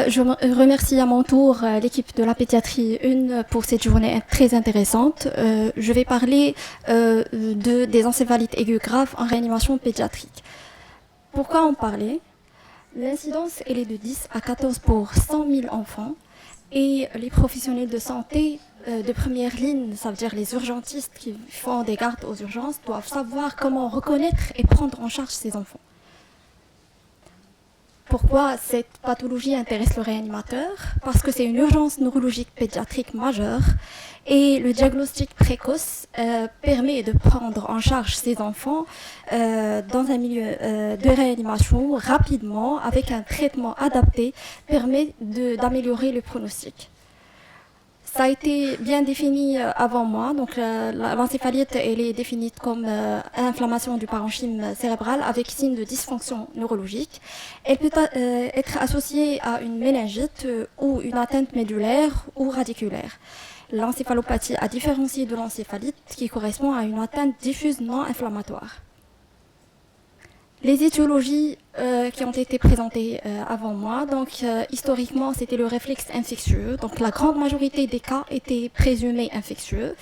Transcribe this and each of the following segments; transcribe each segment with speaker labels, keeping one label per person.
Speaker 1: Remercie à mon tour l'équipe de la pédiatrie 1 pour cette journée très intéressante. Je vais parler des encéphalites aiguës graves en réanimation pédiatrique. Pourquoi en parler? L'incidence elle est de 10 à 14 pour 100 000 enfants et les professionnels de santé de première ligne, ça veut dire les urgentistes qui font des gardes aux urgences, doivent savoir comment reconnaître et prendre en charge ces enfants. Pourquoi cette pathologie intéresse le réanimateur? Parce que c'est une urgence neurologique pédiatrique majeure et le diagnostic précoce permet de prendre en charge ces enfants dans un milieu de réanimation rapidement avec un traitement adapté permet d'améliorer le pronostic. Ça a été bien défini avant moi. Donc, l'encéphalite elle est définie comme inflammation du parenchyme cérébral avec signe de dysfonction neurologique. Elle peut être associée à une méningite ou une atteinte médulaire ou radiculaire. L'encéphalopathie a différencié de l'encéphalite qui correspond à une atteinte diffuse non inflammatoire. Les étiologies qui ont été présentées avant moi, donc historiquement c'était le réflexe infectieux, donc la grande majorité des cas étaient présumés infectieux,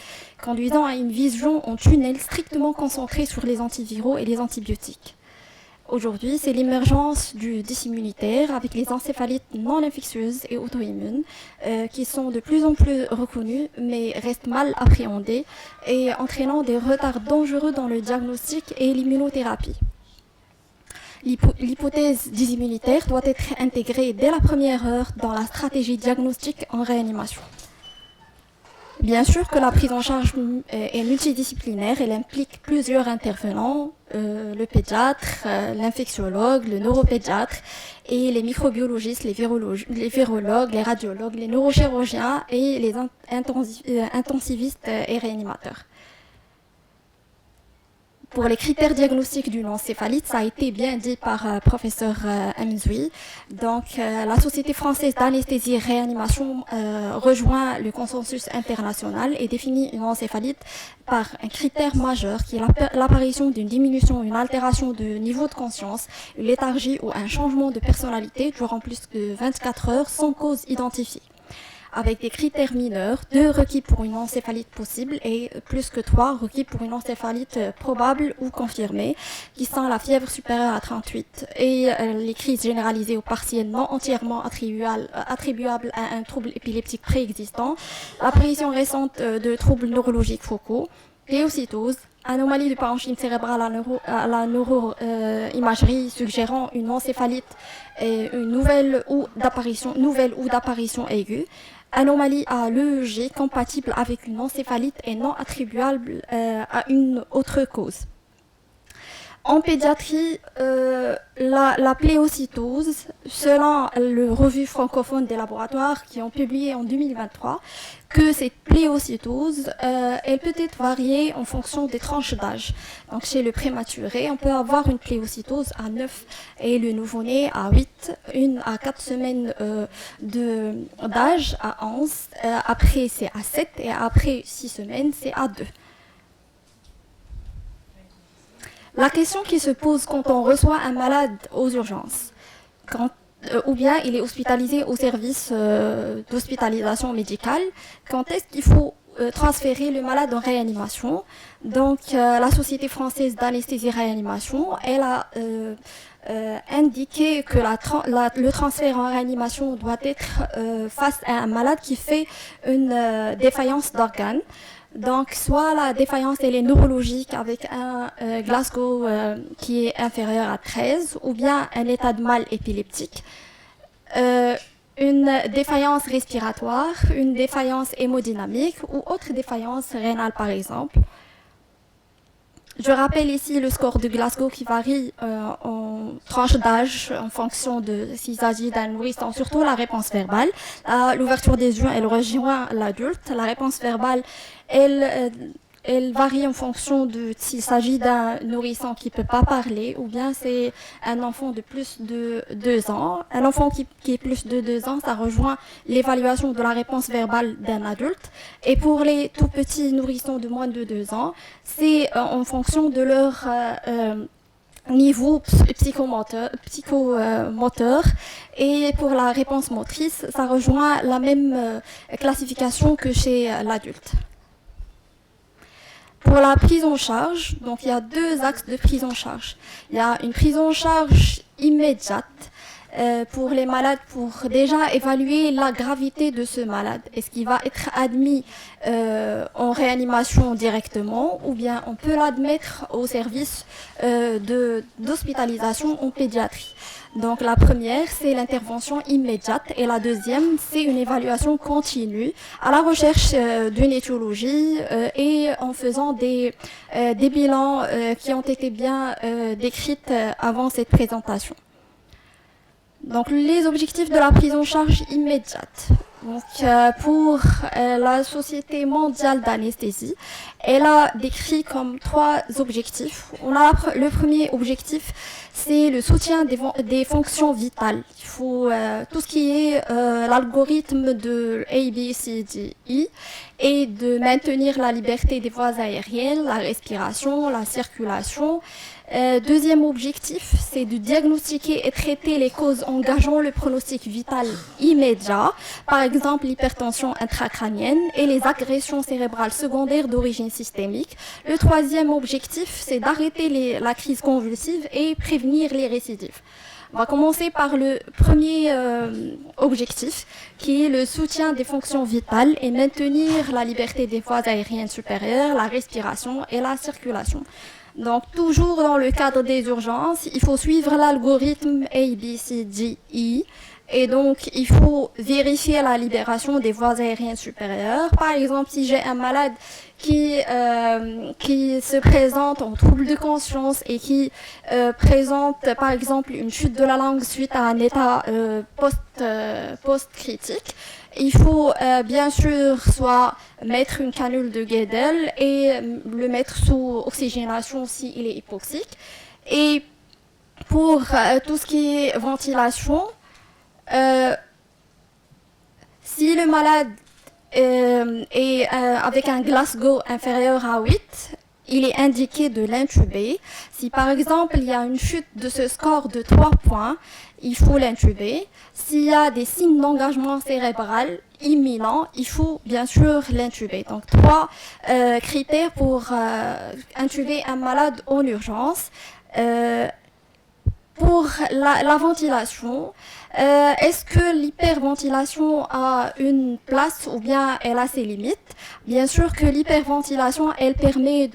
Speaker 1: conduisant à une vision en tunnel strictement concentrée sur les antiviraux et les antibiotiques. Aujourd'hui, c'est l'émergence du dysimmunitaire avec les encéphalites non infectieuses et auto-immunes qui sont de plus en plus reconnues mais restent mal appréhendées et entraînant des retards dangereux dans le diagnostic et l'immunothérapie. L'hypothèse dysimmunitaire doit être intégrée dès la première heure dans la stratégie diagnostique en réanimation. Bien sûr que la prise en charge est multidisciplinaire, elle implique plusieurs intervenants, le pédiatre, l'infectiologue, le neuropédiatre et les microbiologistes, les virologues, les radiologues, les neurochirurgiens et les intensivistes et réanimateurs. Pour les critères diagnostiques d'une encéphalite, ça a été bien dit par professeur Amzoui. Donc, la Société française d'anesthésie et réanimation rejoint le consensus international et définit une encéphalite par un critère majeur qui est l'apparition d'une diminution, une altération de niveau de conscience, une léthargie ou un changement de personnalité durant plus de 24 heures sans cause identifiée. Avec des critères mineurs, 2 requis pour une encéphalite possible et plus que 3 requis pour une encéphalite probable ou confirmée, qui sont la fièvre supérieure à 38 et les crises généralisées ou partielles non entièrement attribuables à un trouble épileptique préexistant, l'apparition récente de troubles neurologiques focaux, léocytose, anomalie du parenchyme cérébral à la neuroimagerie suggérant une encéphalite nouvelle ou d'apparition aiguë, anomalie à l'EEG compatible avec une encéphalite et non attribuable à une autre cause. En pédiatrie, la pléocytose, selon le revue francophone des laboratoires qui ont publié en 2023, que cette pléocytose, elle peut être variée en fonction des tranches d'âge. Donc chez le prématuré, on peut avoir une pléocytose à 9 et le nouveau-né à 8, 1 à 4 semaines d'âge à 11, après c'est à 7 et après 6 semaines c'est à 2. La question qui se pose quand on reçoit un malade aux urgences, ou bien il est hospitalisé au service d'hospitalisation médicale, quand est-ce qu'il faut transférer le malade en réanimation? Donc la Société française d'anesthésie réanimation, elle a indiqué que le transfert en réanimation doit être face à un malade qui fait une défaillance d'organes. Donc, soit la défaillance elle est neurologique avec un Glasgow qui est inférieur à 13, ou bien un état de mal épileptique, une défaillance respiratoire, une défaillance hémodynamique ou autre défaillance rénale par exemple. Je rappelle ici le score de Glasgow qui varie en tranche d'âge en fonction de s'il s'agit d'un nourrisson, surtout la réponse verbale. L'ouverture des yeux, elle rejoint l'adulte. La réponse verbale, elle varie en fonction de s'il s'agit d'un nourrisson qui ne peut pas parler ou bien c'est un enfant de plus de 2 ans. Un enfant qui est plus de 2 ans, ça rejoint l'évaluation de la réponse verbale d'un adulte. Et pour les tout petits nourrissons de moins de 2 ans, c'est en fonction de leur niveau psychomoteur. Et pour la réponse motrice, ça rejoint la même classification que chez l'adulte. Pour la prise en charge, donc il y a deux axes de prise en charge. Il y a une prise en charge immédiate pour les malades, pour déjà évaluer la gravité de ce malade. Est-ce qu'il va être admis en réanimation directement, ou bien on peut l'admettre au service d'hospitalisation en pédiatrie. Donc la première, c'est l'intervention immédiate, et la deuxième, c'est une évaluation continue à la recherche d'une étiologie et en faisant des bilans qui ont été bien décrits avant cette présentation. Donc les objectifs de la prise en charge immédiate. Donc, pour la Société mondiale d'anesthésie, elle a décrit comme 3 objectifs. Le premier objectif, c'est le soutien des fonctions vitales. Il faut tout ce qui est l'algorithme de ABCDE, et de maintenir la liberté des voies aériennes, la respiration, la circulation. Deuxième objectif, c'est de diagnostiquer et traiter les causes engageant le pronostic vital immédiat, par exemple l'hypertension intracrânienne et les agressions cérébrales secondaires d'origine systémique. Le troisième objectif, c'est d'arrêter la crise convulsive et prévenir les récidives. On va commencer par le premier objectif, qui est le soutien des fonctions vitales et maintenir la liberté des voies aériennes supérieures, la respiration et la circulation. Donc, toujours dans le cadre des urgences, il faut suivre l'algorithme ABCDE, et donc il faut vérifier la libération des voies aériennes supérieures. Par exemple, si j'ai un malade qui se présente en trouble de conscience et qui présente par exemple une chute de la langue suite à un état post-critique, il faut bien sûr soit mettre une canule de Guedel et le mettre sous oxygénation s'il est hypoxique. Et pour tout ce qui est ventilation, si le malade est avec un Glasgow inférieur à 8, il est indiqué de l'intuber. Si par exemple il y a une chute de ce score de 3 points, il faut l'intuber. S'il y a des signes d'engagement cérébral imminent, il faut bien sûr l'intuber. Donc 3 critères pour intuber un malade en urgence. Pour la ventilation, est-ce que l'hyperventilation a une place ou bien elle a ses limites? Bien sûr que l'hyperventilation, elle permet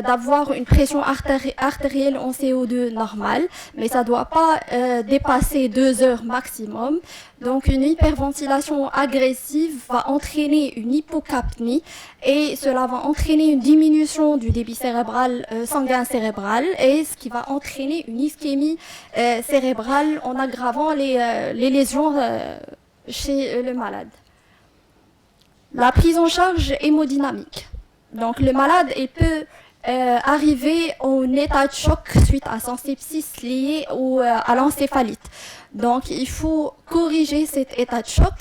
Speaker 1: d'avoir une pression artérielle en CO2 normale, mais ça ne doit pas dépasser 2 heures maximum. Donc une hyperventilation agressive va entraîner une hypocapnie, et cela va entraîner une diminution du débit cérébral, sanguin cérébral, et ce qui va entraîner une ischémie cérébrale en aggravant les lésions chez le malade. La prise en charge hémodynamique. Donc le malade, il peut arriver en état de choc suite à son sepsis lié à l'encéphalite. Donc il faut corriger cet état de choc.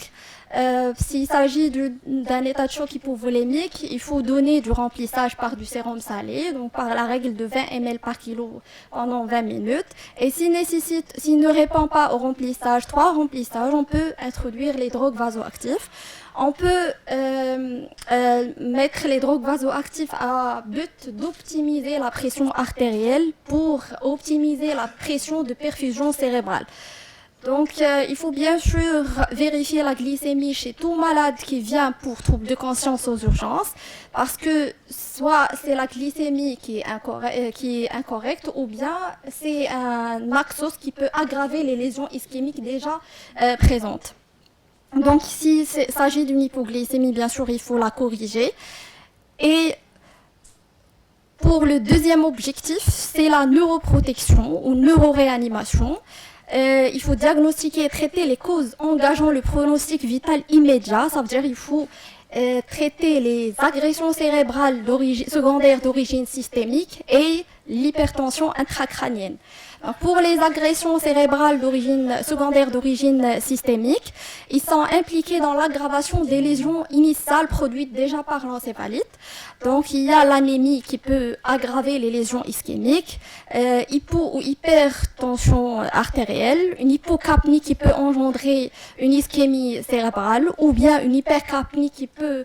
Speaker 1: S'il s'agit d'un état de choc hypovolémique, il faut donner du remplissage par du sérum salé, donc par la règle de 20 ml par kilo pendant 20 minutes. Et s'il ne répond pas au remplissage, 3 remplissages, on peut introduire les drogues vasoactives. On peut mettre les drogues vasoactives à but d'optimiser la pression artérielle pour optimiser la pression de perfusion cérébrale. Donc, il faut bien sûr vérifier la glycémie chez tout malade qui vient pour trouble de conscience aux urgences, parce que soit c'est la glycémie qui est incorrecte, ou bien c'est un naxos qui peut aggraver les lésions ischémiques déjà présentes. Donc, s'il s'agit d'une hypoglycémie, bien sûr, il faut la corriger. Et pour le deuxième objectif, c'est la neuroprotection ou neuroréanimation. Il faut diagnostiquer et traiter les causes engageant le pronostic vital immédiat. Ça veut dire qu'il faut traiter les agressions cérébrales secondaires d'origine systémique et l'hypertension intracrânienne. Donc, pour les agressions cérébrales secondaires d'origine systémique, ils sont impliqués dans l'aggravation des lésions initiales produites déjà par l'encéphalite. Donc, il y a l'anémie qui peut aggraver les lésions ischémiques, hypo ou hypertension artérielle, une hypocapnie qui peut engendrer une ischémie cérébrale, ou bien une hypercapnie qui peut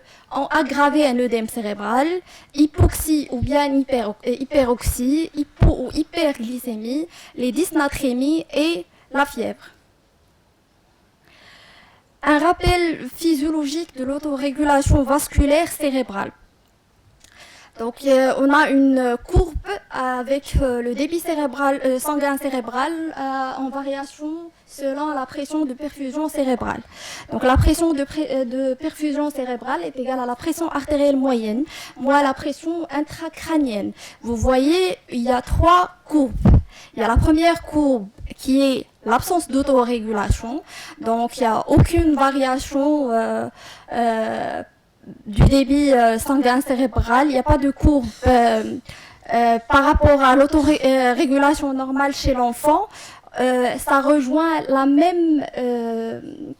Speaker 1: aggraver un œdème cérébral, hypoxie ou bien hyperoxie, hypo ou hyperglycémie, les dysnatrémies et la fièvre. Un rappel physiologique de l'autorégulation vasculaire cérébrale. Donc, on a une courbe avec le débit sanguin cérébral en variation selon la pression de perfusion cérébrale. Donc, la pression de perfusion cérébrale est égale à la pression artérielle moyenne moins la pression intracrânienne. Vous voyez, il y a 3 courbes. Il y a la première courbe qui est l'absence d'autorégulation. Donc, il n'y a aucune variation du débit sanguin cérébral, il n'y a pas de courbe par rapport à l'autorégulation normale chez l'enfant. Ça rejoint la même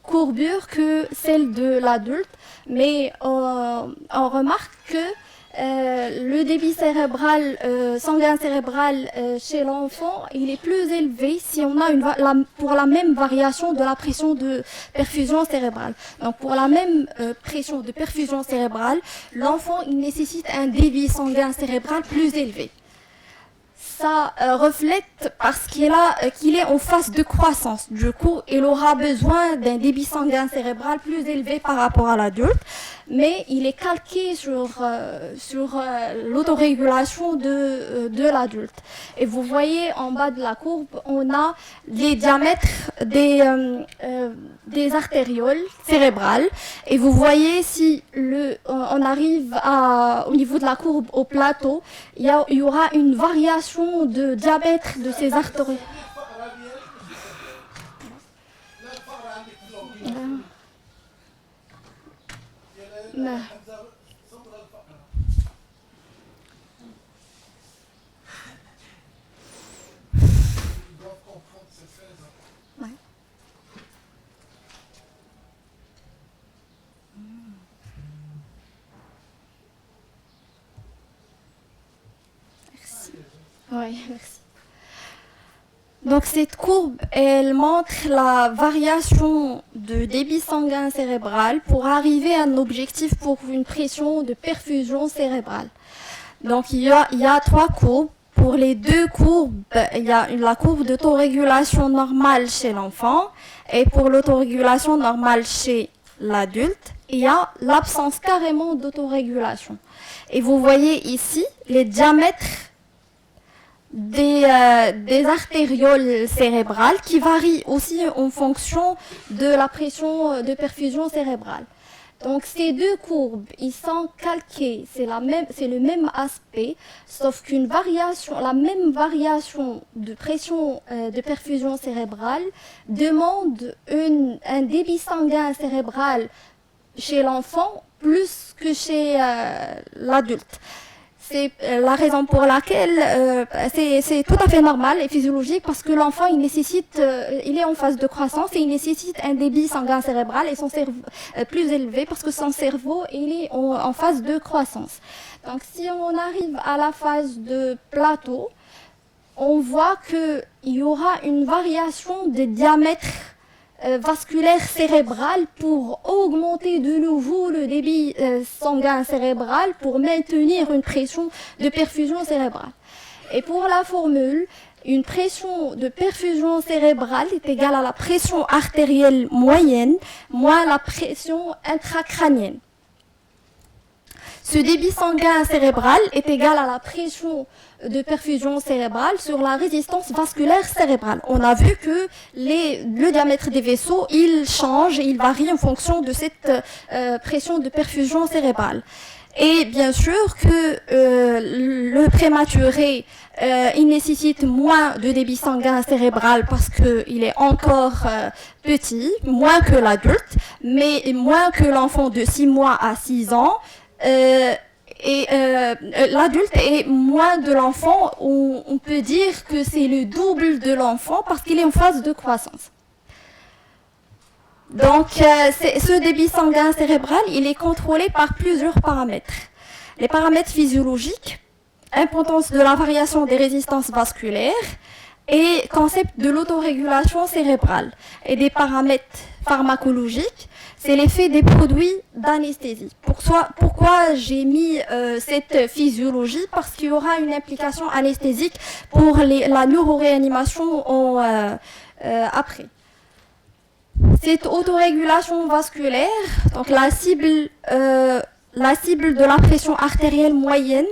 Speaker 1: courbure que celle de l'adulte, mais on remarque que le débit cérébral, sanguin cérébral chez l'enfant, il est plus élevé si on a pour la même variation de la pression de perfusion cérébrale. Donc pour la même pression de perfusion cérébrale, l'enfant il nécessite un débit sanguin cérébral plus élevé. Ça reflète parce qu'il est en phase de croissance. Du coup, il aura besoin d'un débit sanguin cérébral plus élevé par rapport à l'adulte, mais il est calqué sur l'autorégulation de l'adulte. Et vous voyez en bas de la courbe, on a les diamètres des artérioles cérébrales. Et vous voyez si on arrive au niveau de la courbe au plateau, il y aura une variation de diamètre de ces artérioles. Oui, merci. Donc cette courbe, elle montre la variation de débit sanguin cérébral pour arriver à un objectif pour une pression de perfusion cérébrale. Donc il y a 3 courbes. Pour les 2 courbes, il y a la courbe d'autorégulation normale chez l'enfant et pour l'autorégulation normale chez l'adulte, il y a l'absence carrément d'autorégulation. Et vous voyez ici les diamètres des artérioles cérébrales qui varient aussi en fonction de la pression de perfusion cérébrale. Donc ces 2 courbes, ils sont calqués, c'est le même aspect, sauf la même variation de pression de perfusion cérébrale demande un débit sanguin cérébral chez l'enfant plus que chez l'adulte. C'est la raison pour laquelle c'est tout à fait normal et physiologique parce que l'enfant il est en phase de croissance et il nécessite un débit sanguin cérébral et son cerveau plus élevé parce que son cerveau il est en phase de croissance. Donc si on arrive à la phase de plateau, on voit qu'il y aura une variation des diamètres vasculaire cérébrale pour augmenter de nouveau le débit sanguin cérébral pour maintenir une pression de perfusion cérébrale. Et pour la formule, une pression de perfusion cérébrale est égale à la pression artérielle moyenne moins la pression intracrânienne. Ce débit sanguin cérébral est égal à la pression de perfusion cérébrale sur la résistance vasculaire cérébrale. On a vu que le diamètre des vaisseaux, il change et il varie en fonction de cette pression de perfusion cérébrale. Et bien sûr que le prématuré, il nécessite moins de débit sanguin cérébral parce qu'il est encore petit, moins que l'adulte, mais moins que l'enfant de 6 mois à 6 ans. Et l'adulte est moins de l'enfant, on peut dire que c'est le double de l'enfant parce qu'il est en phase de croissance. Donc, ce débit sanguin cérébral, il est contrôlé par plusieurs paramètres. Les paramètres physiologiques, importance de la variation des résistances vasculaires et concept de l'autorégulation cérébrale. Et des paramètres pharmacologiques, c'est l'effet des produits d'anesthésie. Pourquoi j'ai mis cette physiologie? Parce qu'il y aura une implication anesthésique pour la neuroréanimation après. Cette autorégulation vasculaire, donc la cible de la pression artérielle moyenne,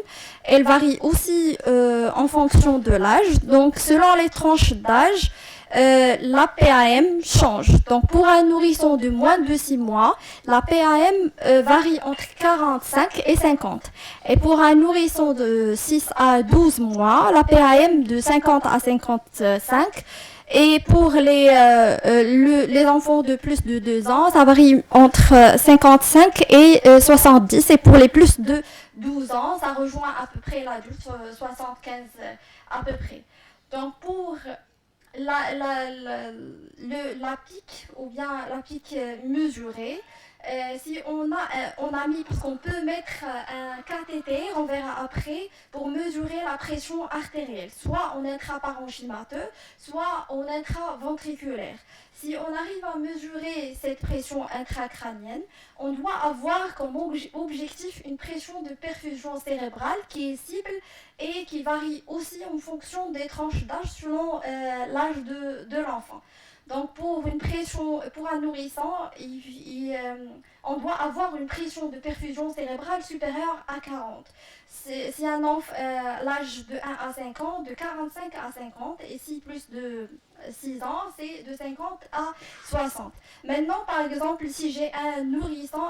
Speaker 1: elle varie aussi en fonction de l'âge. Donc selon les tranches d'âge, la PAM change. Donc pour un nourrisson de moins de 6 mois, la PAM varie entre 45 et 50. Et pour un nourrisson de 6 à 12 mois, la PAM de 50 à 55. Et pour les enfants de plus de 2 ans, ça varie entre 55 et 70. Et pour les plus de 12 ans, ça rejoint à peu près l'adulte, 75 à peu près. Donc pour la pique ou bien la pique mesurée, si on a mis, parce qu'on peut mettre un cathéter, on verra après, pour mesurer la pression artérielle, soit en intraparenchymateux, soit en intraventriculaire. Si on arrive à mesurer cette pression intracrânienne, on doit avoir comme objectif une pression de perfusion cérébrale qui est cible et qui varie aussi en fonction des tranches d'âge selon l'âge de l'enfant. Donc pour un nourrisson, on doit avoir une pression de perfusion cérébrale supérieure à 40. Si un enfant, l'âge de 1 à 5 ans, de 45 à 50, et si plus de 6 ans, c'est de 50 à 60. Maintenant, par exemple, si j'ai un nourrisson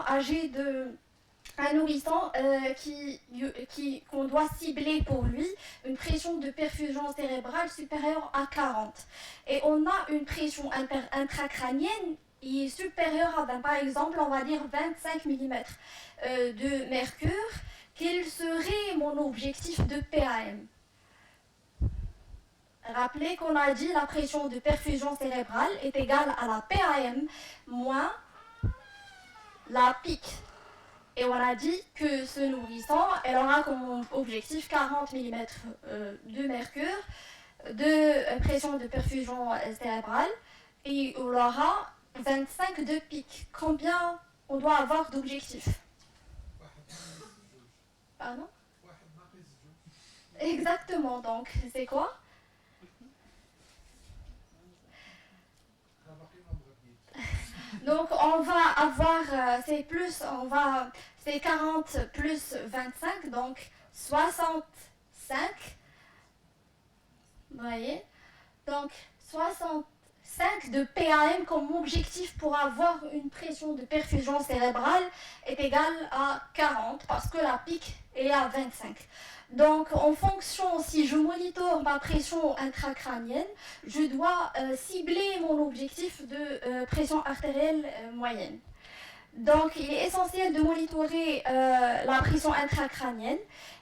Speaker 1: qu'on doit cibler pour lui, une pression de perfusion cérébrale supérieure à 40. Et on a une pression intracrânienne qui est supérieure à 20, par exemple, on va dire 25 mm de mercure. Quel serait mon objectif de PAM? Rappelez qu'on a dit la pression de perfusion cérébrale est égale à la PAM moins la pique. Et on a dit que ce nourrisson, elle aura comme objectif 40 mm de mercure, de pression de perfusion cérébrale, et on aura 25 de pic. Combien on doit avoir d'objectifs? Pardon? Exactement, donc c'est quoi? Donc on va avoir, c'est 40 plus 25, donc 65. Vous voyez? Donc 65 de PAM comme objectif pour avoir une pression de perfusion cérébrale est égale à 40 parce que la pique est à 25. Donc, en fonction, si je monitore ma pression intracrânienne, je dois cibler mon objectif de pression artérielle moyenne. Donc, il est essentiel de monitorer la pression intracrânienne.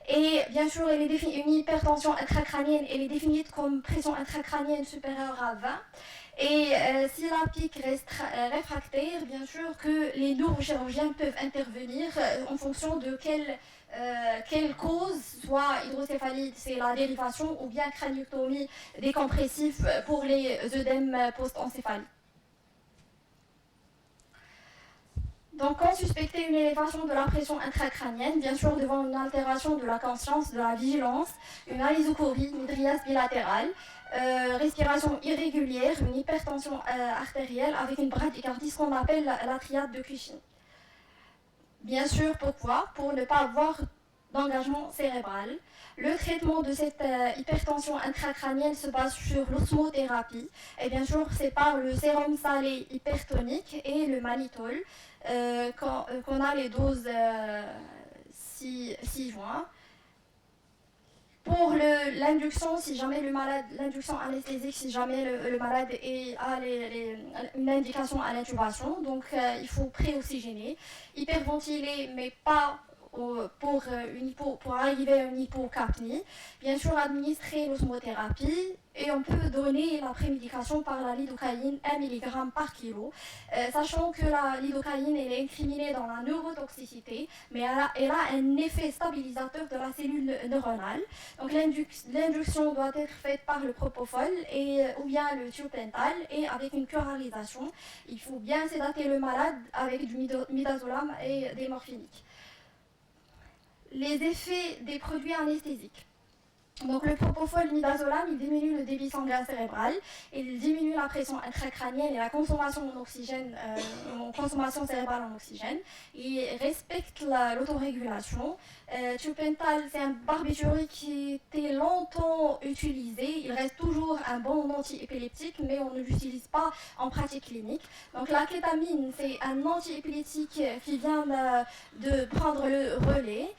Speaker 1: Et bien sûr, une hypertension intracrânienne, elle est définie comme pression intracrânienne supérieure à 20. Et si la pique reste réfractaire, bien sûr que les neurochirurgiens peuvent intervenir en fonction de quelle cause, soit hydrocéphalie, c'est la dérivation, ou bien craniectomie décompressive pour les œdèmes post-encéphaliques. Donc, quand suspecter une élévation de la pression intracrânienne, bien sûr devant une altération de la conscience, de la vigilance, une anisocorie, une hydriase bilatérale, respiration irrégulière, une hypertension artérielle avec une bradycardie, ce qu'on appelle la triade de Cushing. Bien sûr, pourquoi? Pour ne pas avoir d'engagement cérébral. Le traitement de cette hypertension intracrânienne se base sur l'osmothérapie. Et bien sûr, c'est par le sérum salé hypertonique et le mannitol qu'on a les doses 6 juin. Pour l'induction, si jamais l'induction anesthésique, si jamais le malade a une indication à l'intubation, donc il faut pré-oxygéner, hyperventiler, mais pas pour arriver à une hypocapnie. Bien sûr, administrer l'osmothérapie et on peut donner la prémédication par la lidocaïne 1 mg par kilo, sachant que la lidocaïne elle est incriminée dans la neurotoxicité, mais elle a un effet stabilisateur de la cellule neuronale. Donc l'induction doit être faite par le propofol ou bien le thiopental et avec une curarisation. Il faut bien sédater le malade avec du midazolam et des morphiniques. Les effets des produits anesthésiques. Donc le propofol midazolam, il diminue le débit sanguin cérébral, il diminue la pression intracrânienne et la consommation en oxygène, consommation cérébrale en oxygène. Il respecte l'autorégulation. Thiopental, c'est un barbiturique qui était longtemps utilisé. Il reste toujours un bon antiépileptique, mais on ne l'utilise pas en pratique clinique. Donc la kétamine, c'est un antiépileptique qui vient de prendre le relais.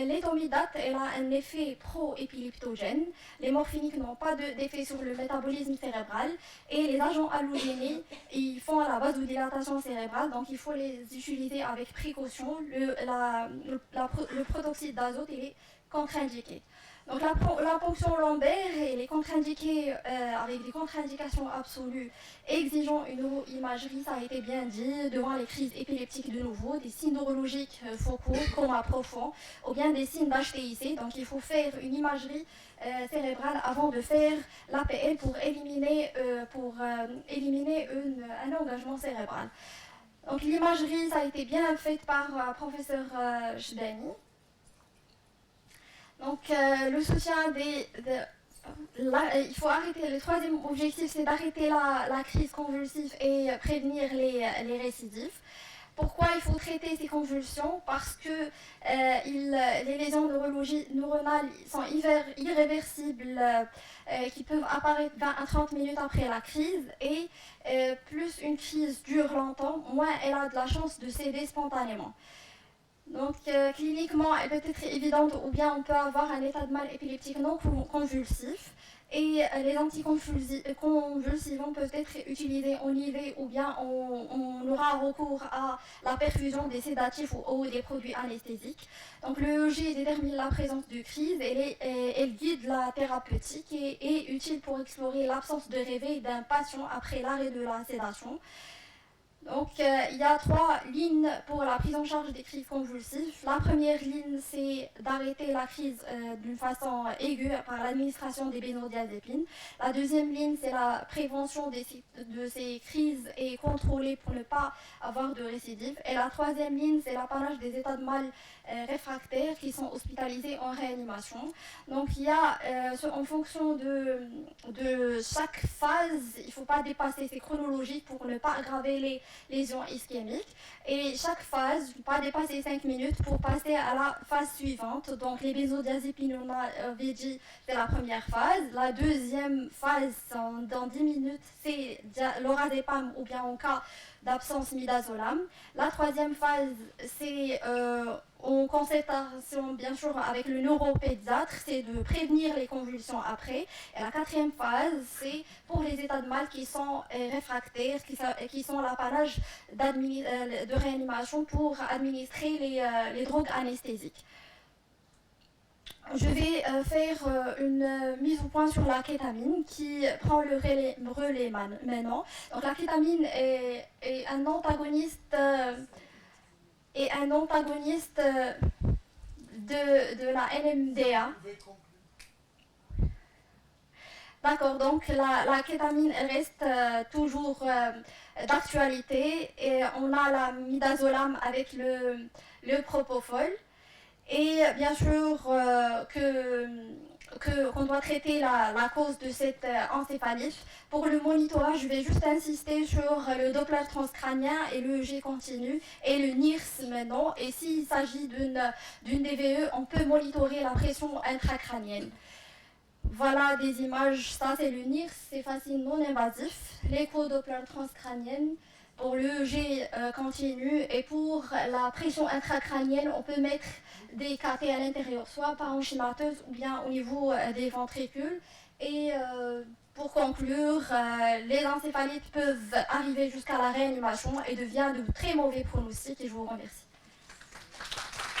Speaker 1: L'éthomidate, elle a un effet pro-épileptogène. Les morphiniques n'ont pas d'effet sur le métabolisme cérébral. Et les agents halogéniques, ils font la vasodilatation cérébrale, donc il faut les utiliser avec précaution. Le protoxyde d'azote, il est contre-indiqué. Donc la ponction lombaire, elle est contre-indiquée avec des contre-indications absolues exigeant une neuroimagerie, ça a été bien dit, devant les crises épileptiques de nouveau, des signes neurologiques focaux, coma profond, ou bien des signes d'HTIC. Donc il faut faire une imagerie cérébrale avant de faire l'APL pour éliminer un engagement cérébral. Donc l'imagerie, ça a été bien faite par professeur Jbani. Donc le soutien il faut arrêter. Le troisième objectif, c'est d'arrêter la crise convulsive et prévenir les récidives. Pourquoi il faut traiter ces convulsions? Parce que les lésions neuronales sont irréversibles, qui peuvent apparaître 20 à 30 minutes après la crise. Et plus une crise dure longtemps, moins elle a de la chance de céder spontanément. Donc cliniquement, elle peut être évidente ou bien on peut avoir un état de mal épileptique non convulsif. Et les anticonvulsivants peuvent être utilisés en IV ou bien on aura recours à la perfusion des sédatifs ou des produits anesthésiques. Donc le EEG détermine la présence de crise, elle guide la thérapeutique et est utile pour explorer l'absence de réveil d'un patient après l'arrêt de la sédation. Donc, il y a 3 lignes pour la prise en charge des crises convulsives. La première ligne, c'est d'arrêter la crise d'une façon aiguë par l'administration des benzodiazépines. La deuxième ligne, c'est la prévention de ces crises et contrôler pour ne pas avoir de récidive. Et la troisième ligne, c'est l'apanage des états de mal réfractaires qui sont hospitalisés en réanimation. Donc, il y a, en fonction de chaque phase, il ne faut pas dépasser ces chronologies pour ne pas aggraver les lésions ischémiques. Et chaque phase, ne pas dépasser 5 minutes pour passer à la phase suivante. Donc les benzodiazépines, on avait dit, c'est la première phase. La deuxième phase, dans 10 minutes, c'est l'orazépam ou bien en cas d'absence midazolam. La troisième phase, c'est en concertation bien sûr avec le neuropédiatre, c'est de prévenir les convulsions après. Et la quatrième phase, c'est pour les états de mal qui sont réfractaires, qui sont l'apanage de réanimation pour administrer les drogues anesthésiques. Je vais faire une mise au point sur la kétamine qui prend le relais maintenant. Donc la kétamine est un antagoniste de la NMDA. D'accord, donc la kétamine reste toujours d'actualité et on a la midazolam avec le propofol. Et bien sûr qu'on doit traiter la cause de cette encéphalite. Pour le monitorage, je vais juste insister sur le Doppler transcrânien et le EEG continu et le NIRS maintenant. Et s'il s'agit d'une DVE, on peut monitorer la pression intracrânienne. Voilà des images, ça c'est le NIRS, c'est facile non invasif. L'écho-Doppler transcrânienne. Pour l'EEG continu et pour la pression intracrânienne, on peut mettre des KT à l'intérieur, soit parenchymateuse ou bien au niveau des ventricules. Et pour conclure, les encéphalites peuvent arriver jusqu'à la réanimation et deviennent de très mauvais pronostics et je vous remercie.